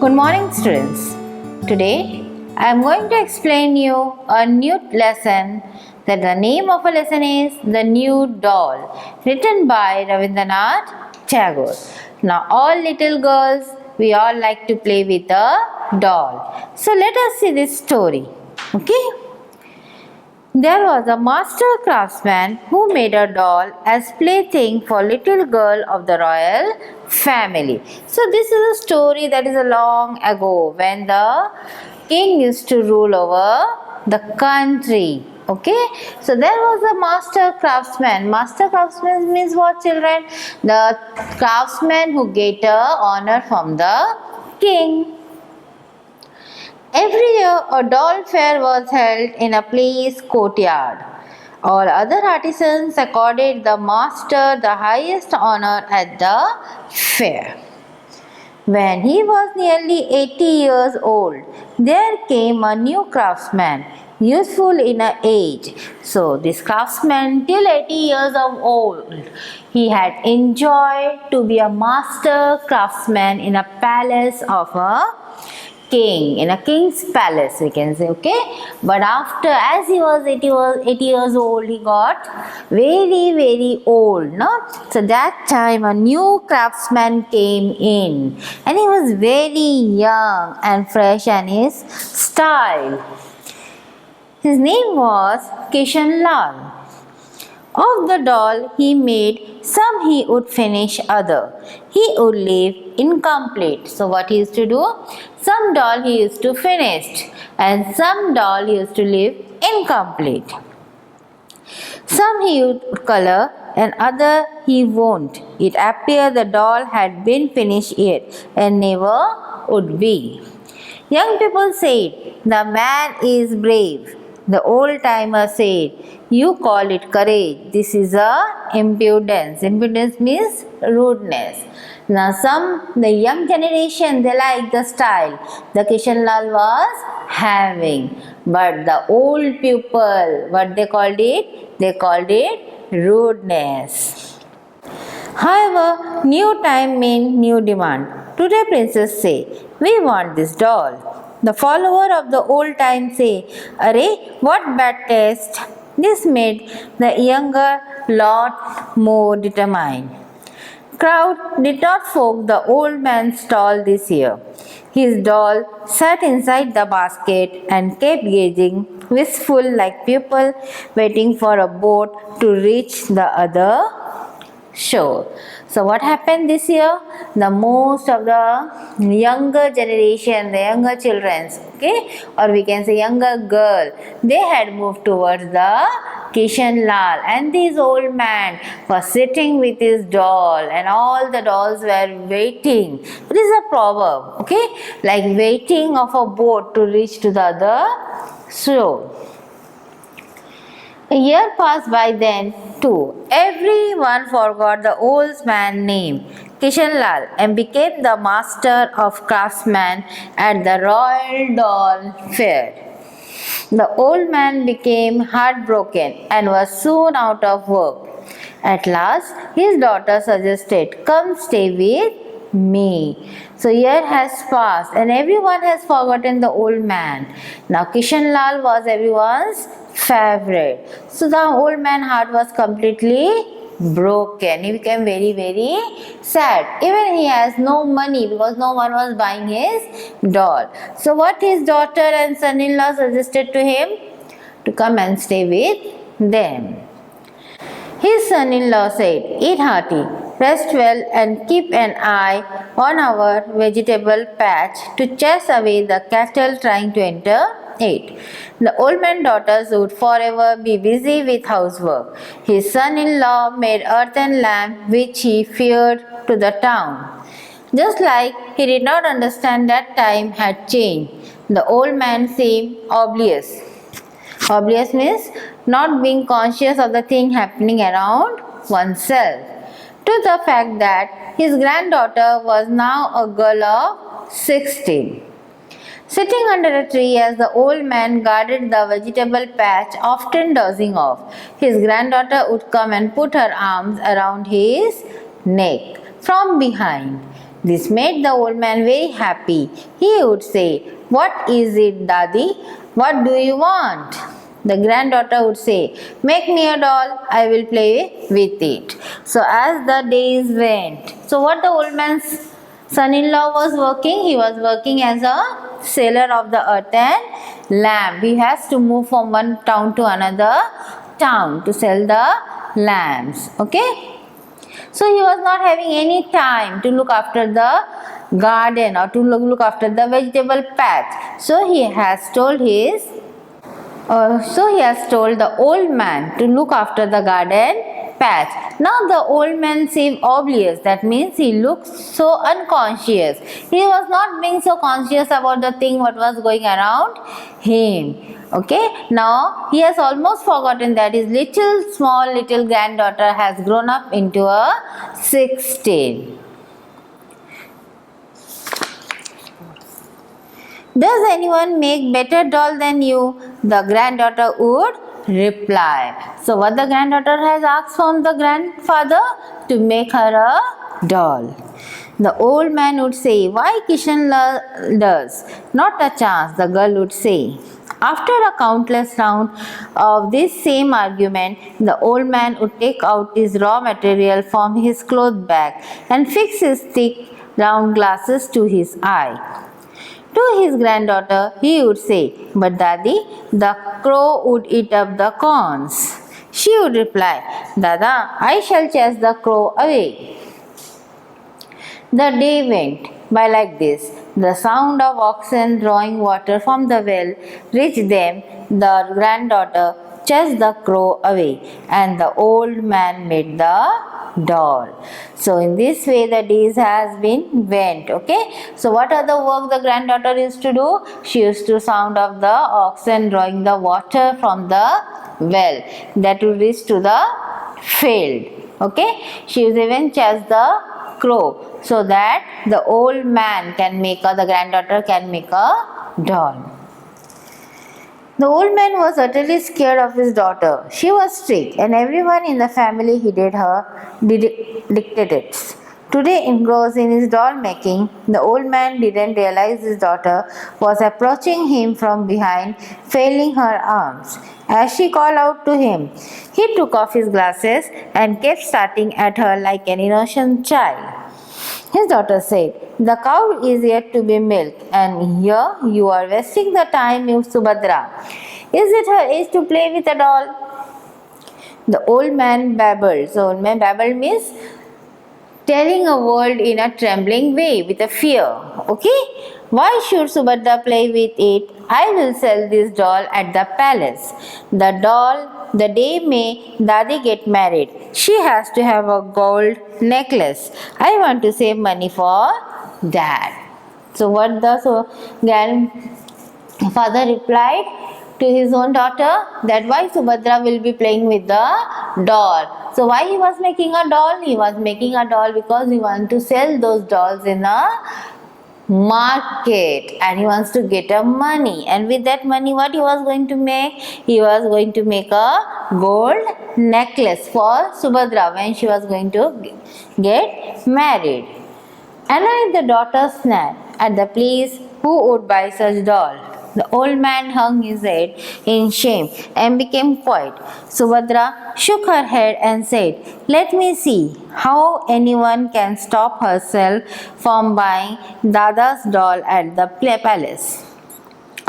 Good morning, students. Today I am going to explain you a new lesson. That the name of a lesson is The New Doll, written by Rabindranath Tagore. Now all little girls, we all like to play with a doll. So let us see this story. Okay? There was a master craftsman who made a doll as plaything for little girl of the royal family. So this is a story that is a long ago when the king used to rule over the country. Okay, so there was a master craftsman. Master craftsman means what, children? The craftsman who get honor from the king. Every year a doll fair was held in a palace courtyard. All other artisans accorded the master the highest honor at the fair. When he was nearly 80 years old, there came a new craftsman, useful in age. So this craftsman till 80 years of old, he had enjoyed to be a master craftsman in a palace of a king, in a king's palace, we can say. Okay, but after, as he was 80 years old, he got very old, no? So that time a new craftsman came in and he was very young and fresh in his style. His name was Kishan Lal. Of the doll he made, some he would finish, other he would leave incomplete. So what he used to do? Some doll he used to finish and some doll he used to leave incomplete. Some he would color and other he won't. It appeared the doll had been finished yet and never would be. Young people said, the man is brave. The old timer said, you call it courage. This is a impudence. Impudence means rudeness. Now the young generation, they like the style the Kishan Lal was having. But the old people, what they called it? They called it rudeness. However, new time means new demand. Today princess say, we want this doll. The follower of the old time say, Arey, what bad taste. This made the younger lot more determined. Crowd did not folk the old man's stall this year. His doll sat inside the basket and kept gazing, wistful like people waiting for a boat to reach the other shore. So what happened this year? The most of the younger generation, the younger children, okay, or we can say younger girl, they had moved towards the Kishan Lal, and this old man was sitting with his doll and all the dolls were waiting. It is a proverb, okay, like waiting of a boat to reach to the other shore. A year passed by then too. Everyone forgot the old man's name, Kishan Lal, and became the master of craftsmen at the Royal Doll Fair. The old man became heartbroken and was soon out of work. At last, his daughter suggested, come stay with me. So year has passed and everyone has forgotten the old man. Now Kishan Lal was everyone's favorite. So the old man's heart was completely broken. He became very sad. Even he has no money because no one was buying his doll. So what his daughter and son-in-law suggested to him? To come and stay with them. His son-in-law said, eat hearty, rest well and keep an eye on our vegetable patch to chase away the cattle trying to enter it. The old man's daughters would forever be busy with housework. His son-in-law made earthen lamp which he feared to the town. Just like he did not understand that time had changed, the old man seemed oblivious. Oblivious means not being conscious of the thing happening around oneself, to the fact that his granddaughter was now a girl of 16. Sitting under a tree as the old man guarded the vegetable patch, often dozing off, his granddaughter would come and put her arms around his neck from behind. This made the old man very happy. He would say, "What is it, Dadi? What do you want?" The granddaughter would say, "Make me a doll, I will play with it." So as the days went, so what the old man's son-in-law was working? He was working as a seller of the earthen lamp. He has to move from one town to another town to sell the lamps. Okay? So he was not having any time to look after the garden or to look after the vegetable patch. So he has told the old man to look after the garden patch. Now the old man seemed oblivious. That means he looked so unconscious. He was not being so conscious about the thing what was going around him. Okay, now he has almost forgotten that his little granddaughter has grown up into a 16. Does anyone make better doll than you? The granddaughter would reply. So what the granddaughter has asked from the grandfather? To make her a doll. The old man would say, "Why Kishan does? Not a chance," the girl would say. After a countless round of this same argument, the old man would take out his raw material from his cloth bag and fix his thick round glasses to his eye. To his granddaughter, he would say, "But Dadi, the crow would eat up the corns." She would reply, "Dada, I shall chase the crow away." The day went by like this. The sound of oxen drawing water from the well reached them. The granddaughter chased the crow away, and the old man made the doll. So in this way the days has been went. Okay. So what are the work the granddaughter used to do? She used to sound of the oxen drawing the water from the well that would reach to the field. Okay. She used even chase the crow so that the old man can make the granddaughter can make a doll. The old man was utterly scared of his daughter. She was strict, and everyone in the family heeded her dictates. Today, engrossed in his doll making, the old man didn't realize his daughter was approaching him from behind, flailing her arms. As she called out to him, he took off his glasses and kept staring at her like an innocent child. His daughter said, "The cow is yet to be milked, and here you are wasting the time, you Subhadra. Is it her age to play with a doll?" The old man babbled. So, old man babbled means telling a word in a trembling way with a fear. Okay? "Why should Subhadra play with it? I will sell this doll at the palace. The day may Dadi get married, she has to have a gold necklace. I want to save money for that." So what the grandfather replied to his own daughter? That why Subhadra will be playing with the doll. So why he was making a doll? He was making a doll because he wanted to sell those dolls in a market and he wants to get a money, and with that money what he was going to make? He was going to make a gold necklace for Subhadra when she was going to get married. Annoyed, the daughter snapped at the please who would buy such doll. The old man hung his head in shame and became quiet. Subhadra shook her head and said, "Let me see how anyone can stop herself from buying Dada's doll at the palace."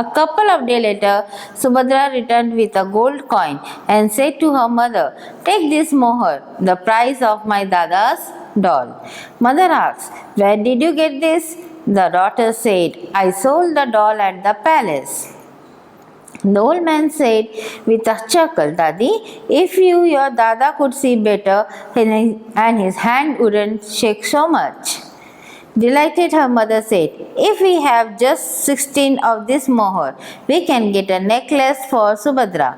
A couple of days later, Subhadra returned with a gold coin and said to her mother, "Take this mohar, the price of my Dada's doll." Mother asked, "Where did you get this?" The daughter said, "I sold the doll at the palace." The old man said with a chuckle, "Dadi, if your Dada could see better and his hand wouldn't shake so much." Delighted, her mother said, "If we have just 16 of this mohar, we can get a necklace for Subhadra."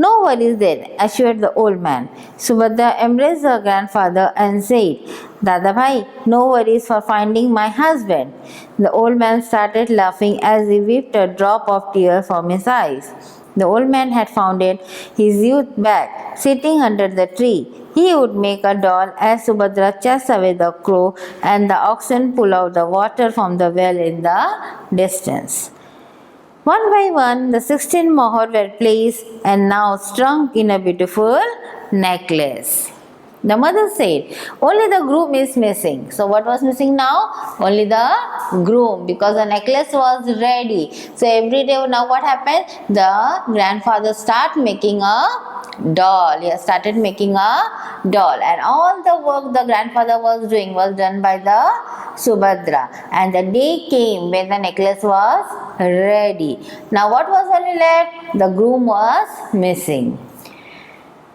"No worries then," assured the old man. Subhadra embraced her grandfather and said, "Dada bhai, no worries for finding my husband." The old man started laughing as he wiped a drop of tear from his eyes. The old man had found it his youth back, sitting under the tree. He would make a doll as Subhadra chased away the crow and the oxen pull out the water from the well in the distance. One by one, the 16 mohur were placed and now strung in a beautiful necklace. The mother said, only the groom is missing. So what was missing now? Only the groom, because the necklace was ready. So every day now what happened? The grandfather started making a doll. He started making a doll, and all the work the grandfather was doing was done by the Subhadra. And the day came when the necklace was ready. Now what was only left? The groom was missing.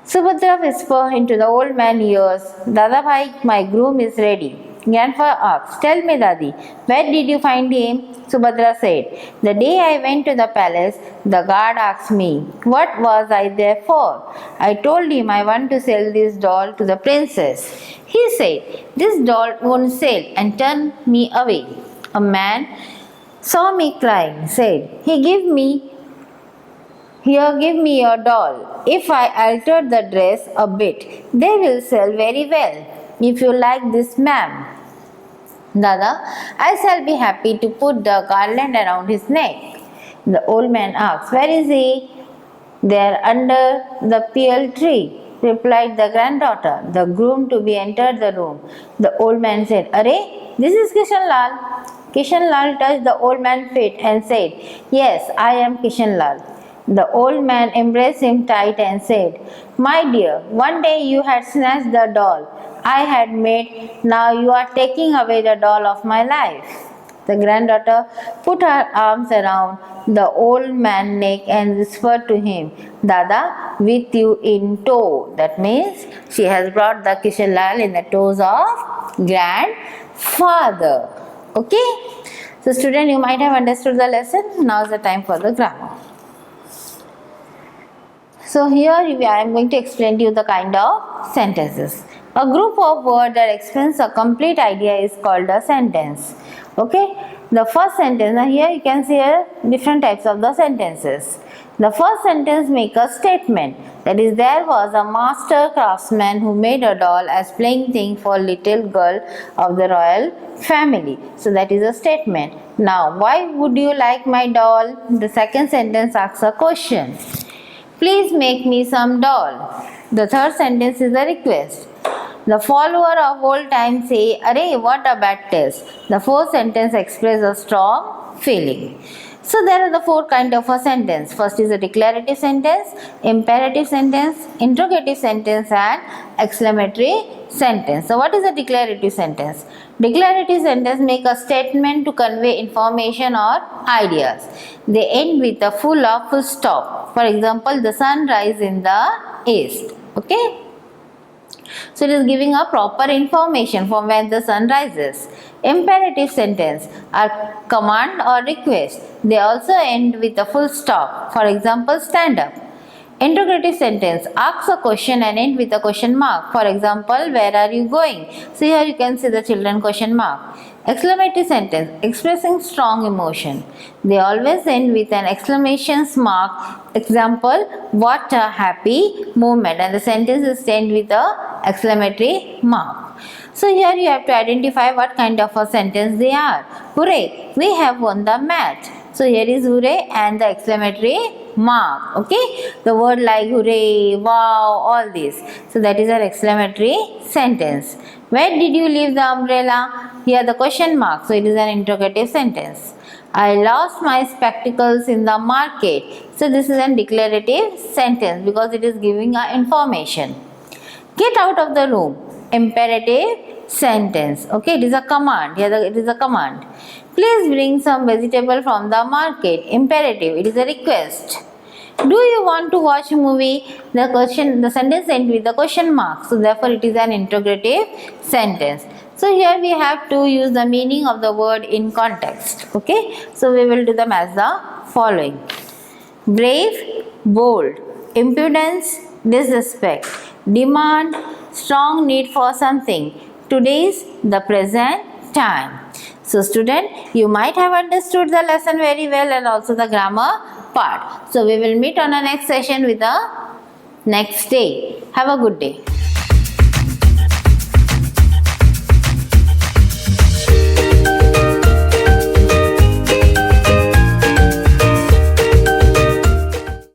Subhadra whispered into the old man's ears, Dada bhai, my groom is ready. Grandfather asked, tell me, Dadi, where did you find him? Subhadra said, the day I went to the palace, the guard asked me, what was I there for? I told him I want to sell this doll to the princess. He said, this doll won't sell, and turned me away. A man saw me crying, said, Here, give me your doll. If I alter the dress a bit, they will sell very well. If you like this, ma'am. Dada, I shall be happy to put the garland around his neck. The old man asked, where is he? There under the pear tree, replied the granddaughter. The groom to be entered the room. The old man said, Are, this is Kishan Lal. Kishan Lal touched the old man's feet and said, Yes, I am Kishan Lal. The old man embraced him tight and said, My dear, one day you had snatched the doll I had made, now you are taking away the doll of my life. The granddaughter put her arms around the old man's neck and whispered to him, Dada, with you in tow. That means she has brought the Kishan Lal in the toes of grandfather. Okay? So student, you might have understood the lesson. Now is the time for the grammar. So here I am going to explain to you the kind of sentences. A group of words that explains a complete idea is called a sentence. Okay, the first sentence, now here you can see different types of the sentences. The first sentence make a statement, that is, there was a master craftsman who made a doll as playing thing for little girl of the royal family. So that is a statement. Now, why would you like my doll? The second sentence asks a question. Please make me some doll. The third sentence is a request. The follower of old times say, Arey, what a bad taste. The fourth sentence expresses a strong feeling. So there are the four kinds of a sentence. First is a declarative sentence, imperative sentence, interrogative sentence and exclamatory sentence. So what is a declarative sentence? Declarative sentence make a statement to convey information or ideas. They end with a full stop. For example, the sun rises in the east. Okay? So it is giving a proper information from when the sun rises. Imperative sentence are command or request. They also end with a full stop. For example, stand up. Interrogative sentence asks a question and end with a question mark. For example, where are you going? So here you can see the children question mark. Exclamatory sentence expressing strong emotion. They always end with an exclamation mark. Example, what a happy moment, and the sentence is end with a exclamatory mark. So here you have to identify what kind of a sentence they are. Hooray, we have won the match. So here is hooray and the exclamatory mark. Okay, the word like hooray, wow, all this. So that is our exclamatory sentence. Where did you leave the umbrella? Here the question mark. So it is an interrogative sentence. I lost my spectacles in the market. So this is a declarative sentence because it is giving a information. Get out of the room. Imperative sentence. Okay, it is a command. Here it is a command. Please bring some vegetable from the market. Imperative. It is a request. Do you want to watch a movie? The sentence ends with the question mark. So therefore it is an interrogative sentence. So here we have to use the meaning of the word in context. Okay. So we will do them as the following. Brave, bold, impudence, disrespect, demand, strong need for something. Today's the present time. So student, you might have understood the lesson very well and also the grammar part. So we will meet on the next session with the next day. Have a good day.